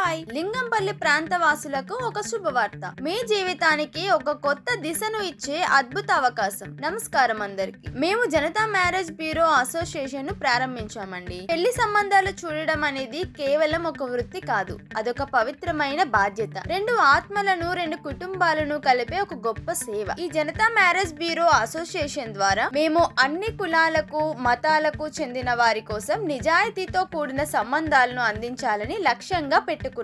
Hi Lingampalli ప్రాంత వాసులకు ఒక శుభవార్త. మీ జీవితానికి ఒక కొత్త దిశను ఇచ్చే అద్భుత అవకాశం. నమస్కారం అందరికి. మేము జనతా మ్యారేజ్ బ్యూరో అసోసియేషన్ ను ప్రారంభించామండి. పెళ్లి సంబంధాలు చూడడం అనేది కేవలం ఒక వృత్తి కాదు, అదొక పవిత్రమైన బాధ్యత. రెండు ఆత్మలను, రెండు కుటుంబాలను కలిపే ఒక గొప్ప సేవ. ఈ జనతా మ్యారేజ్ బ్యూరో అసోసియేషన్ ద్వారా మేము అన్ని కులాలకు, మతాలకు చెందిన వారి కోసం నిజాయితీతో కూడిన సంబంధాలను అందించాలని లక్ష్యంగా పెట్టుకున్నాము.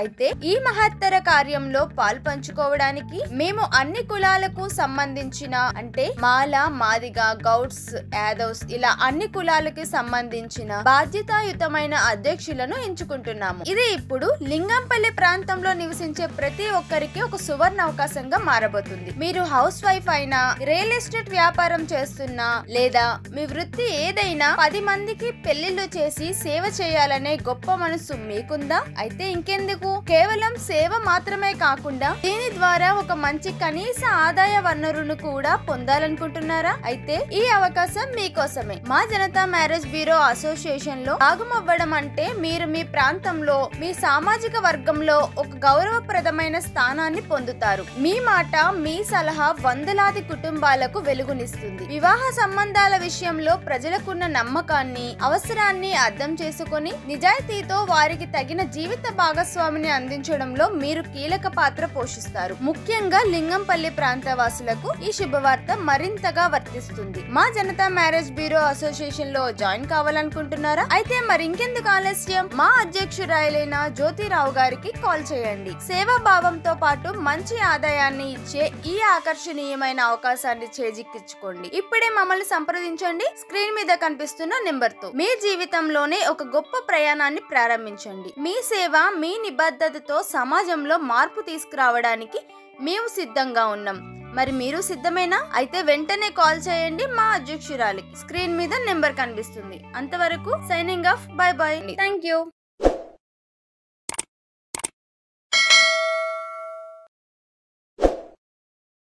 అయితే ఈ మహత్తర కార్యంలో పాల్పంచుకోవడానికి మేము అన్ని కులాలకు సంబంధించిన, అంటే మాల, మాదిగ, గౌడ్స్, యాదవ్స్ ఇలా అన్ని కులాలకి సంబంధించిన బాధ్యతాయుతమైన అధ్యక్షులను ఎంచుకుంటున్నాము. ఇది ఇప్పుడు లింగంపల్లి ప్రాంతంలో నివసించే ప్రతి ఒక్కరికి ఒక సువర్ణ అవకాశంగా మారబోతుంది. మీరు హౌస్ వైఫ్ అయినా, రియల్ ఎస్టేట్ వ్యాపారం చేస్తున్నా, లేదా మీ వృత్తి ఏదైనా 10 మందికి పెళ్లిళ్లు చేసి సేవ చేయాలనే గొప్ప మనసు మీకుందా? అయితే ఇంకెందుకు, కేవలం సేవ మాత్రమే కాకుండా దీని ద్వారా ఒక మంచి కనీస ఆదాయ వనరును కూడా పొందాలనుకుంటున్నారా? అయితే ఈ అవకాశం మీకోసమే. మా జనతా మ్యారేజ్ బ్యూరో అసోసియేషన్ లో భాగమవ్వడం అంటే మీరు మీ ప్రాంతంలో, మీ సామాజిక వర్గంలో ఒక గౌరవప్రదమైన స్థానాన్ని పొందుతారు. మీ మాట, మీ సలహా వందలాది కుటుంబాలకు వెలుగునిస్తుంది. వివాహ సంబంధాల విషయంలో ప్రజలకున్న నమ్మకాన్ని, అవసరాన్ని అర్థం చేసుకొని నిజాయితీతో వారికి తగిన జీవిత భాగస్వామిని అందించడంలో మీరు కీలక పాత్ర పోషిస్తారు. ముఖ్యంగా లింగంపల్లి ప్రాంత వాసులకు ఈ శుభవార్త మరింతగా వర్తిస్తుంది. మా జనతా మ్యారేజ్ బ్యూరో అసోసియేషన్ లో జాయిన్ కావాలనుకుంటున్నారా? అయితే మరి ఇంకెందుకు ఆలస్యం, మా అధ్యక్షురాలైన జ్యోతిరావు గారికి కాల్ చేయండి. సేవా భావంతో పాటు మంచి ఆదాయాన్ని ఇచ్చే ఈ ఆకర్షణీయమైన అవకాశాన్ని చేజిక్కించుకోండి. ఇప్పుడే మమ్మల్ని సంప్రదించండి. స్క్రీన్ మీద కనిపిస్తున్న నెంబర్ తో మీ జీవితంలోనే ఒక గొప్ప ప్రయాణాన్ని ప్రారంభించండి. మీ సేవ, మీ నిబద్ధతతో సమాజంలో మార్పు తీసుకురావడానికి మేము సిద్ధంగా ఉన్నాం. మరి మీరు సిద్ధమేనా? అయితే వెంటనే కాల్ చేయండి మా అధ్యక్షురాలికి. స్క్రీన్ మీద నెంబర్ కనిపిస్తుంది. అంతవరకు signing off. By by. Thank you.